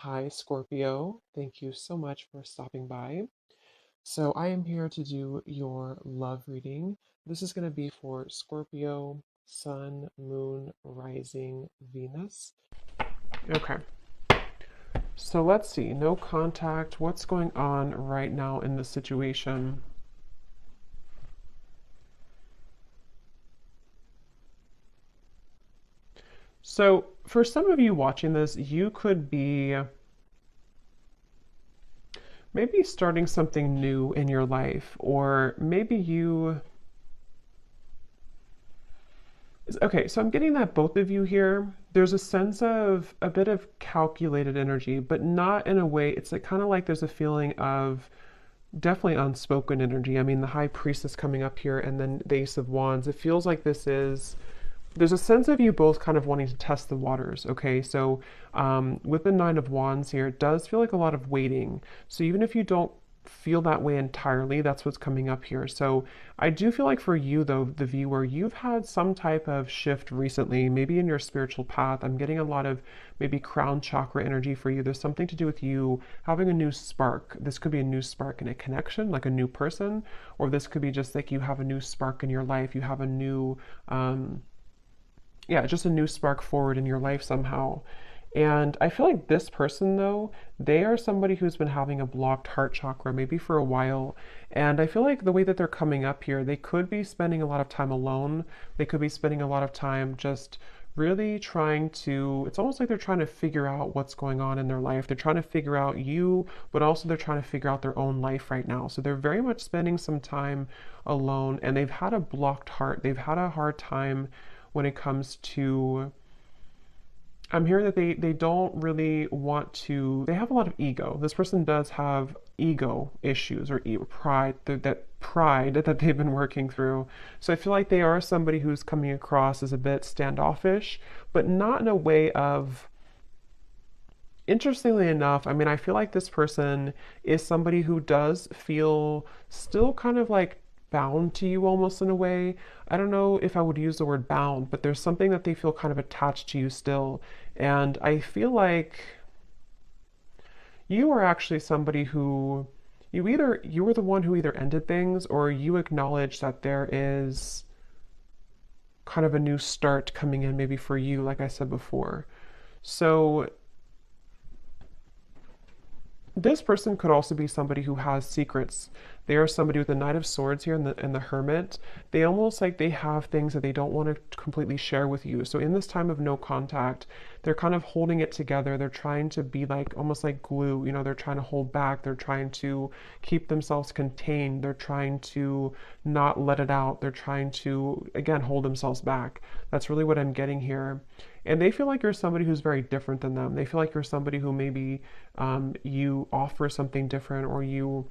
Hi, Scorpio. Thank you so much for stopping by. So, I am here to do your love reading. This is going to be for Scorpio, Sun, Moon, Rising, Venus. Okay, so let's see. No contact. What's going on right now in this situation? So, for some of you watching this, you could be maybe starting something new in your life, or maybe you. Okay, so I'm getting that both of you here, there's a sense of a bit of calculated energy, but not in a way, it's like kind of like there's a feeling of definitely unspoken energy. I mean, the High Priestess coming up here and then the Ace of Wands. It feels like there's a sense of you both kind of wanting to test the waters. Okay, so with the Nine of Wands here, it does feel like a lot of waiting. So even if you don't feel that way entirely, that's what's coming up here. So I do feel like for you, though, the viewer, you've had some type of shift recently, maybe in your spiritual path. I'm getting a lot of maybe crown chakra energy for you. There's something to do with you having a new spark. This could be a new spark in a connection, like a new person, or this could be just like you have a new spark in your life. You have a new, yeah, just a new spark forward in your life somehow. And I feel like this person, though, they are somebody who's been having a blocked heart chakra maybe for a while. And I feel like the way that they're coming up here, they could be spending a lot of time alone. They could be spending a lot of time just really trying to, it's almost like they're trying to figure out what's going on in their life. They're trying to figure out you, but also they're trying to figure out their own life right now. So they're very much spending some time alone, and they've had a blocked heart. They've had a hard time when it comes to, I'm hearing that they don't really want to, they have a lot of ego. This person does have ego issues or pride, that pride that they've been working through. So I feel like they are somebody who's coming across as a bit standoffish, but not in a way of, interestingly enough, I mean, I feel like this person is somebody who does feel still kind of like bound to you almost in a way. I don't know if I would use the word bound, but there's something that they feel kind of attached to you still. And I feel like you are actually somebody who you were the one who either ended things or you acknowledge that there is kind of a new start coming in maybe for you, like I said before. So this person could also be somebody who has secrets. They are somebody with the Knight of Swords here and the Hermit. They almost like they have things that they don't want to completely share with you. So in this time of no contact, they're kind of holding it together. They're trying to be like almost like glue. You know, they're trying to hold back. They're trying to keep themselves contained. They're trying to not let it out. They're trying to, again, hold themselves back. That's really what I'm getting here. And they feel like you're somebody who's very different than them. They feel like you're somebody who maybe you offer something different, or you,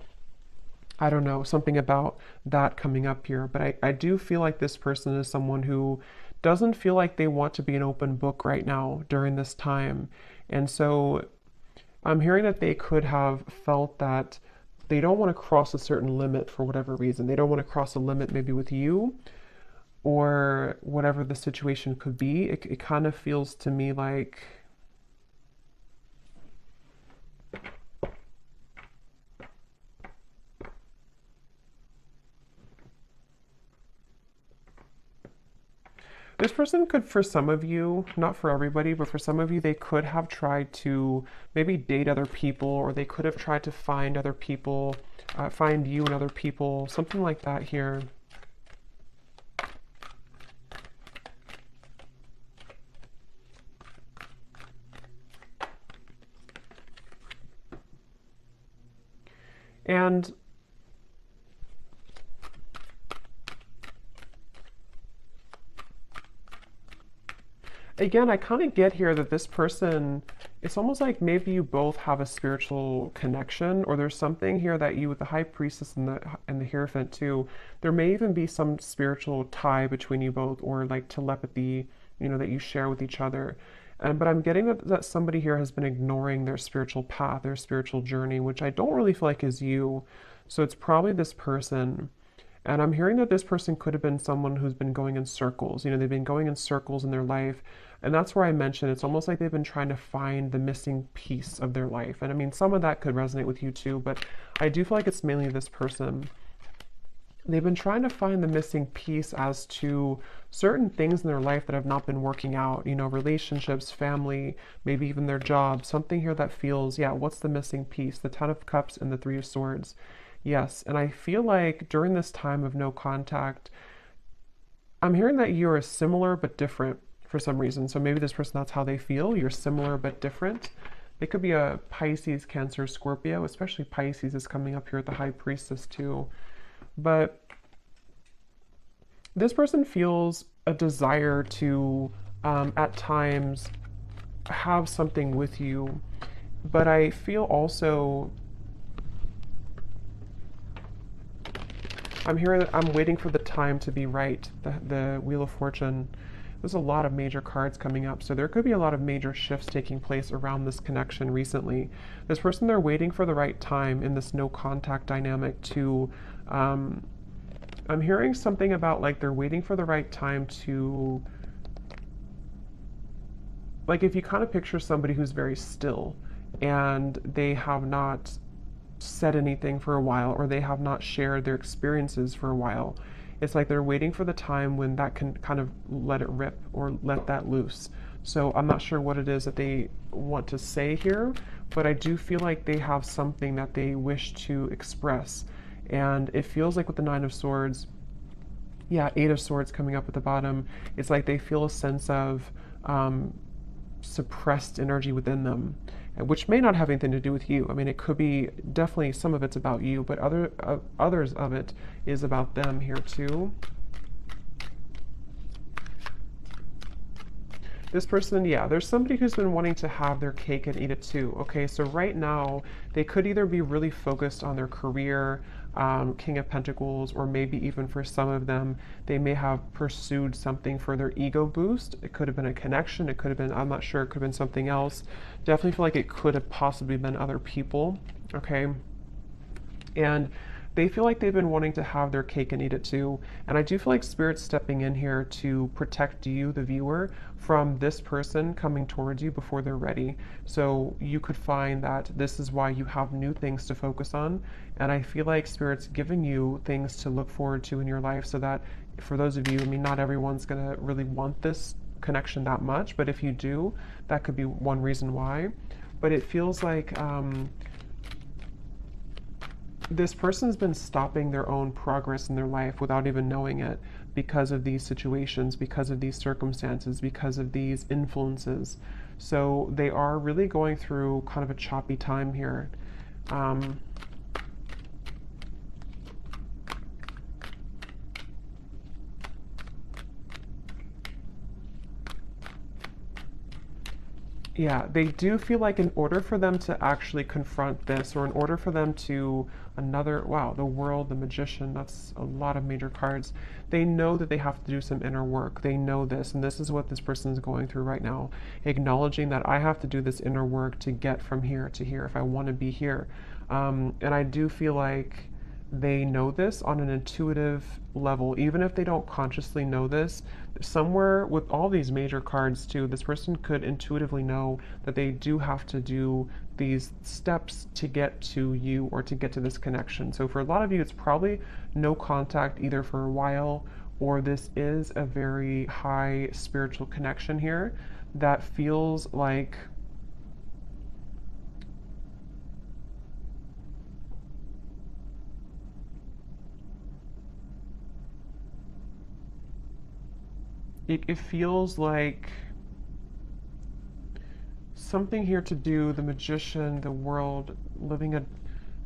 I don't know, something about that coming up here. But I do feel like this person is someone who doesn't feel like they want to be an open book right now during this time. And so I'm hearing that they could have felt that they don't want to cross a certain limit for whatever reason. They don't want to cross a limit maybe with you, or whatever the situation could be. It kind of feels to me like this person could, for some of you, not for everybody, but for some of you, they could have tried to maybe date other people, or they could have tried to find other people, find you and other people, something like that here. And again, I kind of get here that this person, it's almost like maybe you both have a spiritual connection, or there's something here that you, with the High Priestess and the Hierophant too, there may even be some spiritual tie between you both, or like telepathy, you know, that you share with each other. And but I'm getting that somebody here has been ignoring their spiritual path, their spiritual journey, which I don't really feel like is you. So it's probably this person. And I'm hearing that this person could have been someone who's been going in circles. You know, they've been going in circles in their life. And that's where I mentioned it's almost like they've been trying to find the missing piece of their life. And I mean, some of that could resonate with you too, but I do feel like it's mainly this person. They've been trying to find the missing piece as to certain things in their life that have not been working out, you know, relationships, family, maybe even their job, something here that feels, yeah, what's the missing piece? The Ten of Cups and the Three of Swords. Yes, and I feel like during this time of no contact, I'm hearing that you're similar but different for some reason. So maybe this person, that's how they feel. You're similar but different. They could be a Pisces, Cancer, Scorpio, especially Pisces is coming up here at the High Priestess too. But this person feels a desire to, at times, have something with you. But I feel also, I'm hearing that I'm waiting for the time to be right. The Wheel of Fortune. There's a lot of major cards coming up, so there could be a lot of major shifts taking place around this connection recently. This person, they're waiting for the right time in this no contact dynamic to, I'm hearing something about like they're waiting for the right time to, like if you kind of picture somebody who's very still and they have not said anything for a while or they have not shared their experiences for a while. It's like they're waiting for the time when that can kind of let it rip or let that loose. So I'm not sure what it is that they want to say here, but I do feel like they have something that they wish to express. And it feels like with the Nine of Swords, yeah, Eight of Swords coming up at the bottom, it's like they feel a sense of suppressed energy within them, which may not have anything to do with you. I mean, it could be definitely some of it's about you, but others of it is about them here too. This person, yeah, there's somebody who's been wanting to have their cake and eat it too. Okay, so right now they could either be really focused on their career, King of Pentacles, or maybe even for some of them, they may have pursued something for their ego boost. It could have been a connection. It could have been, I'm not sure, it could have been something else. Definitely feel like it could have possibly been other people. Okay, and they feel like they've been wanting to have their cake and eat it too. And I do feel like Spirit's stepping in here to protect you, the viewer, from this person coming towards you before they're ready. So you could find that this is why you have new things to focus on. And I feel like Spirit's giving you things to look forward to in your life so that for those of you, I mean, not everyone's going to really want this connection that much, but if you do, that could be one reason why. But it feels like this person's been stopping their own progress in their life without even knowing it because of these situations, because of these circumstances, because of these influences. So they are really going through kind of a choppy time here. Yeah, they do feel like in order for them to actually confront this, or in order for them to wow, the World, the Magician, that's a lot of major cards. They know that they have to do some inner work. They know this, and this is what this person is going through right now. Acknowledging that I have to do this inner work to get from here to here if I want to be here. And I do feel like they know this on an intuitive level, even if they don't consciously know this. Somewhere with all these major cards too, this person could intuitively know that they do have to do these steps to get to you or to get to this connection. So for a lot of you, it's probably no contact either for a while, or this is a very high spiritual connection here that feels like it feels like something here to do, the Magician, the World, living a,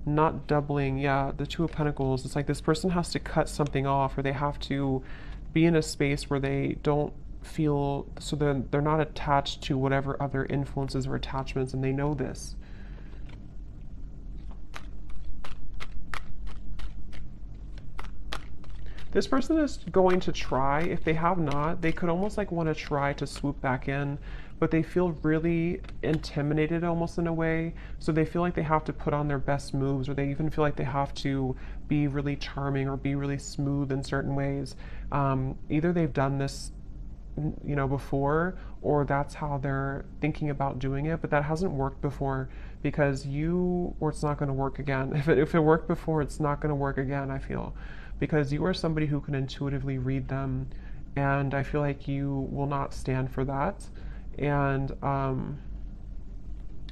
not doubling, yeah, the Two of Pentacles. It's like this person has to cut something off, or they have to be in a space where they don't feel, so they're not attached to whatever other influences or attachments, and they know this. This person is going to try. If they have not, they could almost like want to try to swoop back in, but they feel really intimidated almost in a way. So they feel like they have to put on their best moves, or they even feel like they have to be really charming or be really smooth in certain ways. Either they've done this you know, before, or that's how they're thinking about doing it, but that hasn't worked before because you, or it's not going to work again. If it worked before, it's not going to work again, I feel, because you are somebody who can intuitively read them, and I feel like you will not stand for that. And,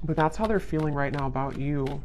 but that's how they're feeling right now about you.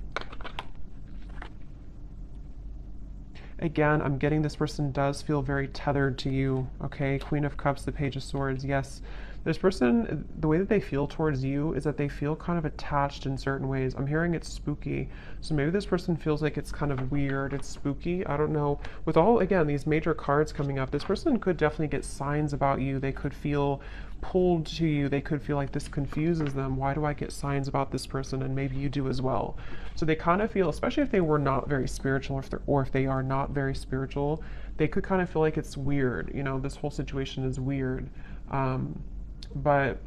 Again, I'm getting this person does feel very tethered to you, okay? Queen of Cups, the Page of Swords, yes. This person, the way that they feel towards you is that they feel kind of attached in certain ways. I'm hearing it's spooky. So maybe this person feels like it's kind of weird, it's spooky. I don't know. With all, again, these major cards coming up, this person could definitely get signs about you. They could feel pulled to you. They could feel like this confuses them. Why do I get signs about this person? And maybe you do as well. So they kind of feel, especially if they were not very spiritual, or if they are not very spiritual, they could kind of feel like it's weird. You know, this whole situation is weird. But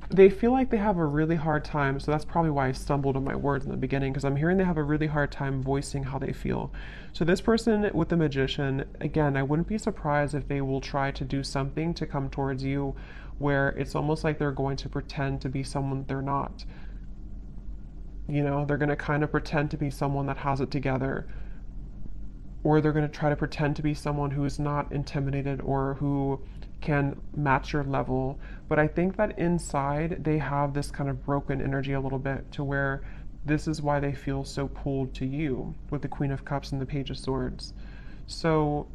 they feel like they have a really hard time. So that's probably why I stumbled on my words in the beginning, because I'm hearing they have a really hard time voicing how they feel. So this person with the Magician, again, I wouldn't be surprised if they will try to do something to come towards you where it's almost like they're going to pretend to be someone they're not. You know, they're going to kind of pretend to be someone that has it together, or they're going to try to pretend to be someone who is not intimidated or who can match your level. But I think that inside they have this kind of broken energy a little bit, to where this is why they feel so pulled to you with the Queen of Cups and the Page of Swords. So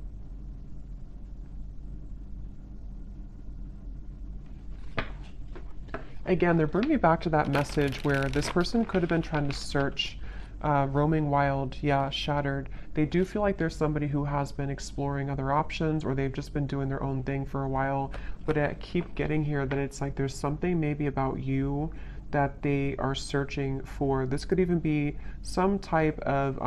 again, they're bringing me back to that message where this person could have been trying to search, roaming wild, yeah, shattered. They do feel like there's somebody who has been exploring other options, or they've just been doing their own thing for a while. But I keep getting here that it's like there's something maybe about you that they are searching for. This could even be some type of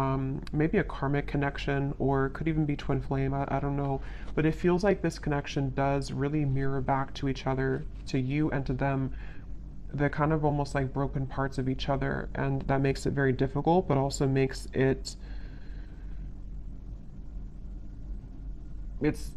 maybe a karmic connection, or it could even be twin flame. I don't know. But it feels like this connection does really mirror back to each other, to you and to them, the kind of almost like broken parts of each other, and that makes it very difficult, but also makes it, it's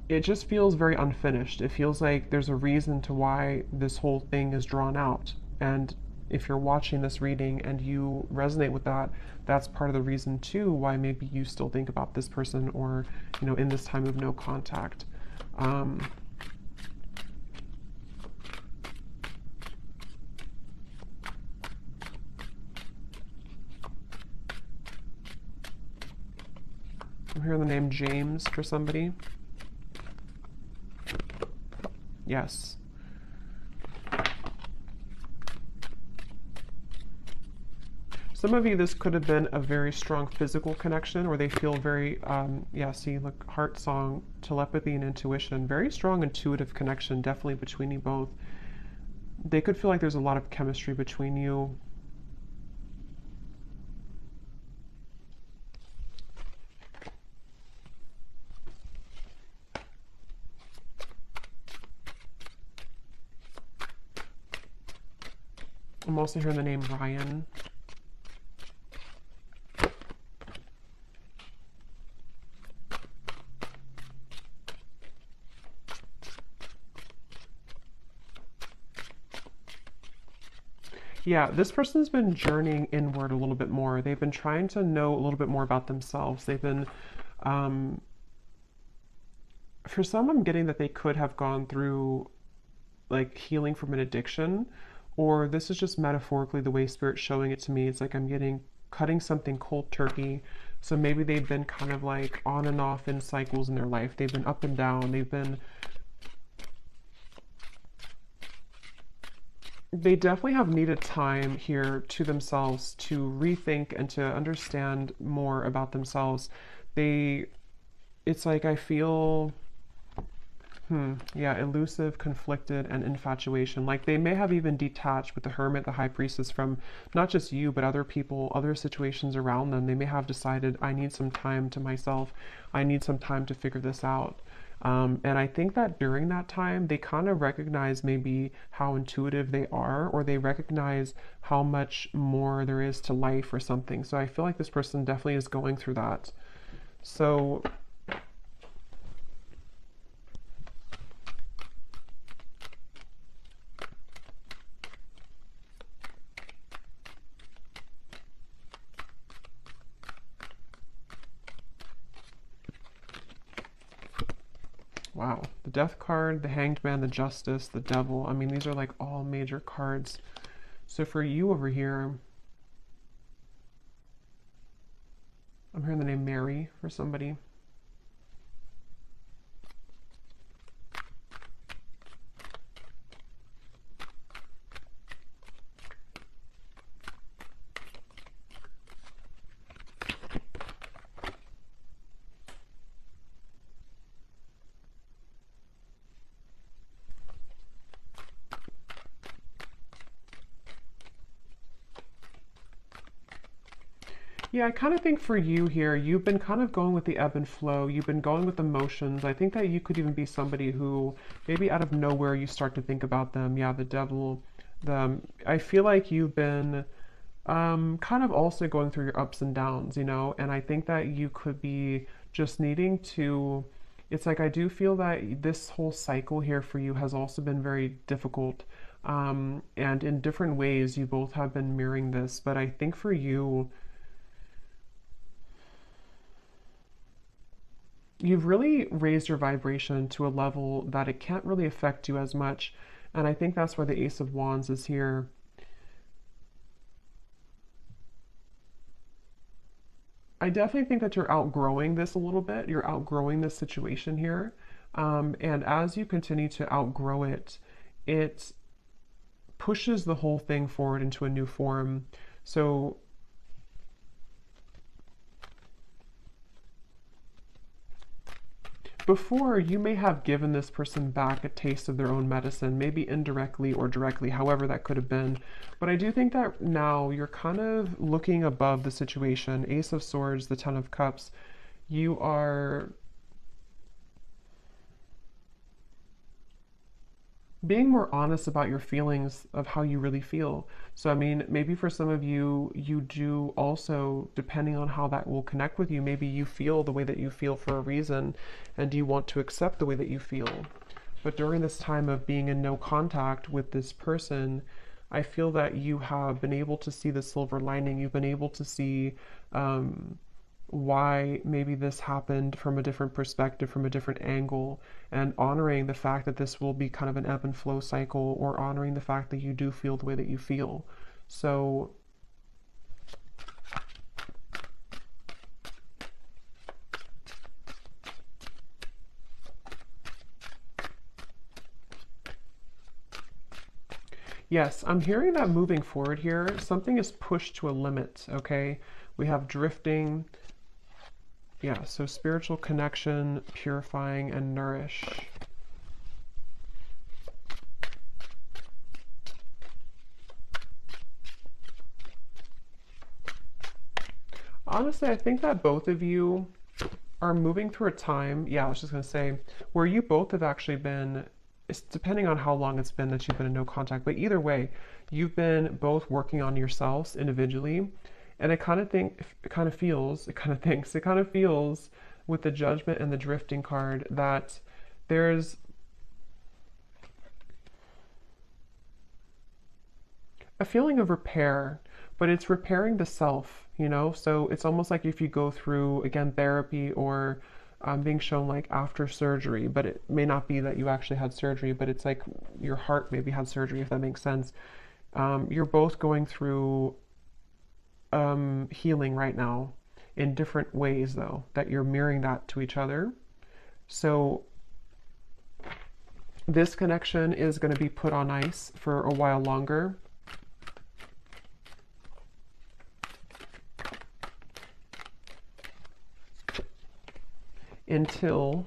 it just feels very unfinished. It feels like there's a reason to why this whole thing is drawn out. And if you're watching this reading and you resonate with that, that's part of the reason too why maybe you still think about this person, or, you know, in this time of no contact. I'm hearing the name James for somebody. Yes. Some of you, this could have been a very strong physical connection, where they feel very, yeah, see, look, heart song, telepathy and intuition, very strong intuitive connection, definitely between you both. They could feel like there's a lot of chemistry between you. I'm also hearing the name Ryan. Yeah, this person's been journeying inward a little bit more. They've been trying to know a little bit more about themselves. They've been, um, for some, I'm getting that they could have gone through like healing from an addiction, or this is just metaphorically the way Spirit's showing it to me. It's like I'm getting cutting something cold turkey. So maybe they've been kind of like on and off in cycles in their life. They've been up and down. They definitely have needed time here to themselves to rethink and to understand more about themselves. They, it's like I feel, yeah, elusive, conflicted, and infatuation. Like they may have even detached with the Hermit, the High Priestess, from not just you, but other people, other situations around them. They may have decided, I need some time to myself. I need some time to figure this out. And I think that during that time, they kind of recognize maybe how intuitive they are, or they recognize how much more there is to life or something. So I feel like this person definitely is going through that. So wow, the Death card, the Hanged Man, the Justice, the Devil. I mean, these are like all major cards. So for you over here, I'm hearing the name Mary for somebody. Yeah, I kind of think for you here, you've been kind of going with the ebb and flow. You've been going with emotions. I think that you could even be somebody who maybe out of nowhere you start to think about them. Yeah, the devil. I feel like you've been kind of also going through your ups and downs, you know, and I think that you could be just needing to. It's like I do feel that this whole cycle here for you has also been very difficult. And in different ways, you both have been mirroring this. But I think for you, you've really raised your vibration to a level that it can't really affect you as much. And I think that's why the Ace of Wands is here. I definitely think that you're outgrowing this a little bit. You're outgrowing this situation here. And as you continue to outgrow it, it pushes the whole thing forward into a new form. So before, you may have given this person back a taste of their own medicine, maybe indirectly or directly, however that could have been. But I do think that now you're kind of looking above the situation. Ace of Swords, the Ten of Cups. You are being more honest about your feelings of how you really feel. So, I mean, maybe for some of you, you do also, depending on how that will connect with you, maybe you feel the way that you feel for a reason and you want to accept the way that you feel. But during this time of being in no contact with this person, I feel that you have been able to see the silver lining. You've been able to see um, why maybe this happened from a different perspective, from a different angle, and honoring the fact that this will be kind of an ebb and flow cycle, or honoring the fact that you do feel the way that you feel. So, yes, I'm hearing that moving forward here, something is pushed to a limit, okay? We have drifting. Yeah, so spiritual connection, purifying, and nourish. Honestly, I think that both of you are moving through a time, yeah, I was just going to say, where you both have actually been, it's depending on how long it's been that you've been in no contact, but either way, you've been both working on yourselves individually. And I kind of think, it kind of feels, it kind of thinks, it kind of feels with the Judgment and the Drifting card that there's a feeling of repair, but it's repairing the self, you know? So it's almost like if you go through, again, therapy or being shown like after surgery, but it may not be that you actually had surgery, but it's like your heart maybe had surgery, if that makes sense. You're both going through healing right now in different ways, though, that you're mirroring that to each other. So this connection is going to be put on ice for a while longer. Until,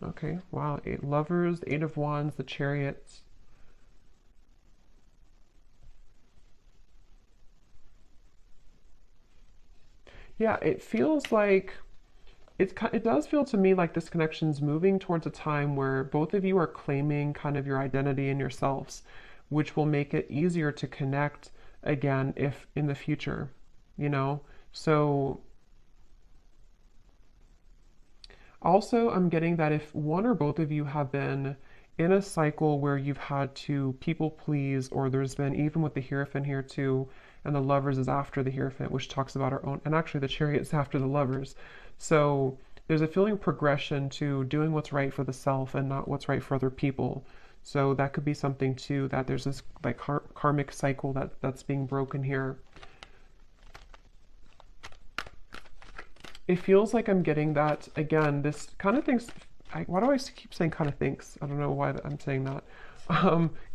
okay, wow, 8 lovers, 8 of wands, the chariots. Yeah, it feels like it does feel to me like this connection's moving towards a time where both of you are claiming kind of your identity and yourselves, which will make it easier to connect again if in the future, you know? So Also, I'm getting that if one or both of you have been in a cycle where you've had to people please, or there's been, even with the Hierophant here too, and the Lovers is after the Hierophant, which talks about our own, and actually the Chariot's after the Lovers. So there's a feeling progression to doing what's right for the self and not what's right for other people. So that could be something too, that there's this like karmic cycle that's being broken here. It feels like I'm getting that again. This kind of thinks. Why do I keep saying kind of thinks? I don't know why I'm saying that.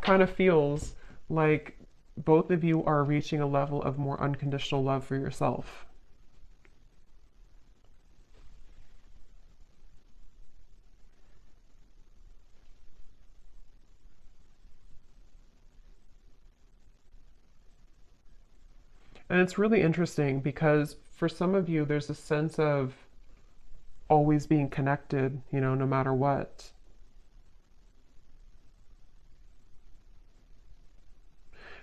Kind of feels like both of you are reaching a level of more unconditional love for yourself. And it's really interesting because for some of you, there's a sense of always being connected, no matter what.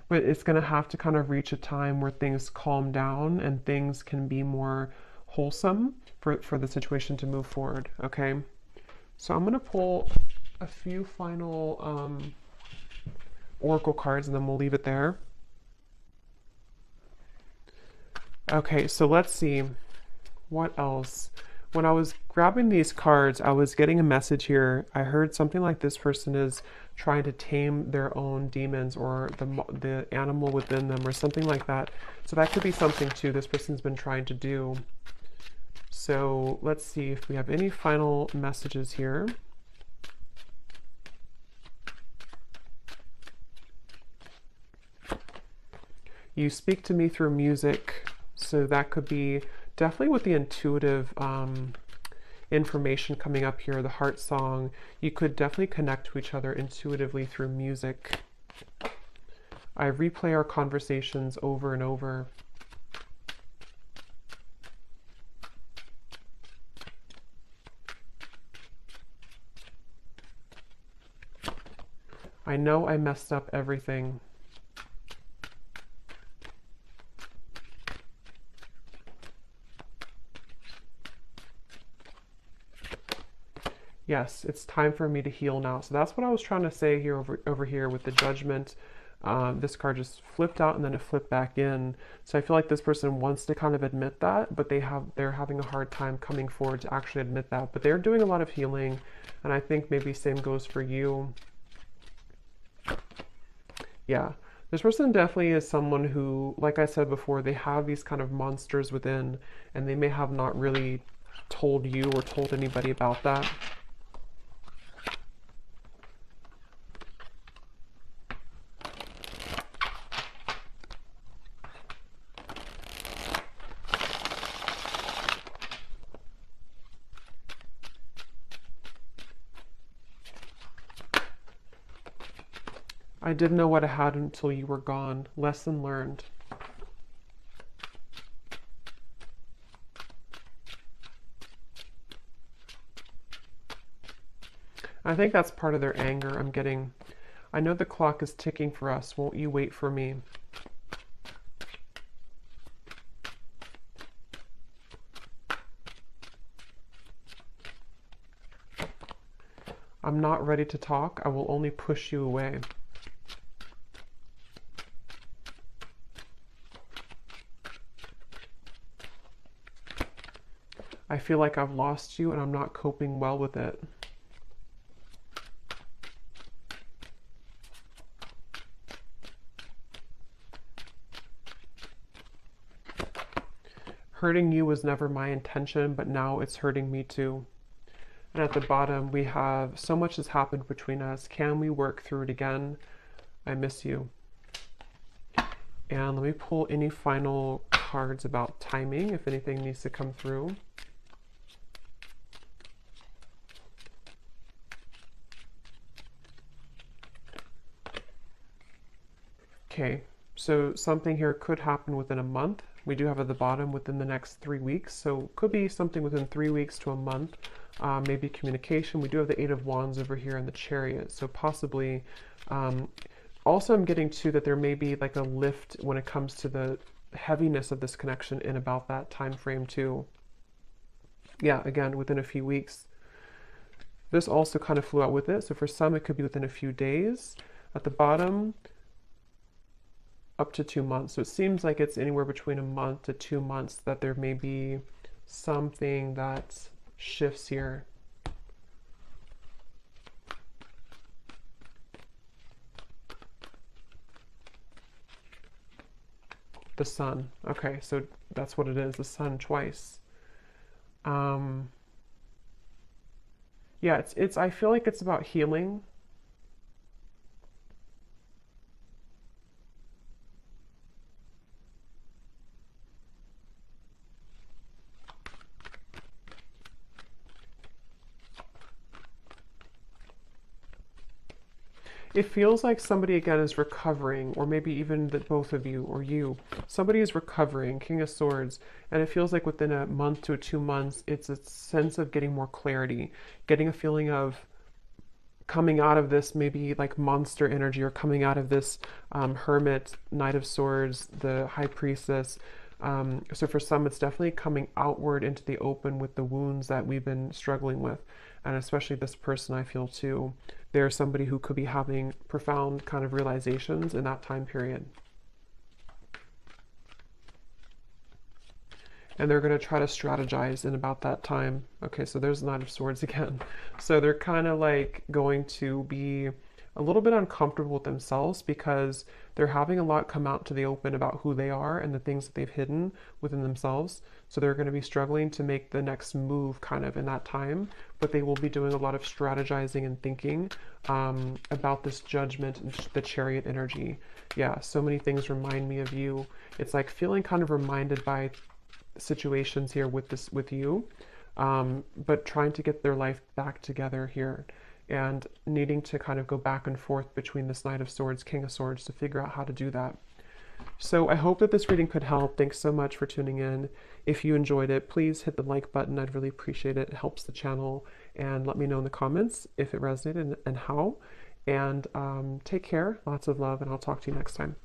But it's going to have to kind of reach a time where things calm down and things can be more wholesome for the situation to move forward. Okay. So I'm going to pull a few final oracle cards and then we'll leave it there. Okay, so let's see. What else? When I was grabbing these cards, I was getting a message here. I heard something like this person is trying to tame their own demons or the animal within them or something like that. So that could be something too this person's been trying to do. So let's see if we have any final messages here. You speak to me through music. So that could be definitely with the intuitive information coming up here, the heart song. You could definitely connect to each other intuitively through music. I replay our conversations over and over. I know I messed up everything. Yes, it's time for me to heal now. So that's what I was trying to say here over here with the Judgment. This card just flipped out and then it flipped back in. So I feel like this person wants to kind of admit that, but they're having a hard time coming forward to actually admit that. But they're doing a lot of healing, and I think maybe same goes for you. Yeah, this person definitely is someone who, like I said before, they have these kind of monsters within, and they may have not really told you or told anybody about that. I didn't know what I had until you were gone. Lesson learned. I think that's part of their anger. I'm getting, I know the clock is ticking for us. Won't you wait for me? I'm not ready to talk. I will only push you away. I feel like I've lost you and I'm not coping well with it. Hurting you was never my intention, but now it's hurting me too. And at the bottom, we have so much has happened between us. Can we work through it again? I miss you. And let me pull any final cards about timing, if anything needs to come through. Okay, so something here could happen within a month. We do have at the bottom within the next 3 weeks, so could be something within 3 weeks to a month. Maybe communication. We do have the Eight of Wands over here in the Chariot, so possibly. Also, I'm getting too that there may be like a lift when it comes to the heaviness of this connection in about that time frame too. Yeah, again, within a few weeks. This also kind of flew out with it. So for some, it could be within a few days. At the bottom, up to 2 months. So it seems like it's anywhere between a month to 2 months that there may be something that shifts here. The sun. Okay, so that's what it is, the sun twice. Um, yeah, it's I feel like it's about healing. It feels like somebody again is recovering, or maybe even that both of you or you. Somebody is recovering, King of Swords, and it feels like within a month to 2 months, it's a sense of getting more clarity, getting a feeling of coming out of this maybe like monster energy, or coming out of this hermit, Knight of Swords, the High Priestess. So for some, it's definitely coming outward into the open with the wounds that we've been struggling with. And especially this person, I feel too, they're somebody who could be having profound kind of realizations in that time period. And they're going to try to strategize in about that time. Okay, so there's the Knight of Swords again. So they're kind of like going to be a little bit uncomfortable with themselves because they're having a lot come out to the open about who they are and the things that they've hidden within themselves. So they're going to be struggling to make the next move kind of in that time, but they will be doing a lot of strategizing and thinking about this judgment and the chariot energy. Yeah, so many things remind me of you. It's like feeling kind of reminded by situations here with you, but trying to get their life back together here and needing to kind of go back and forth between this Knight of Swords, King of Swords to figure out how to do that. So I hope that this reading could help. Thanks so much for tuning in. If you enjoyed it, please hit the like button. I'd really appreciate it. It helps the channel. And let me know in the comments if it resonated and how. And take care. Lots of love, and I'll talk to you next time.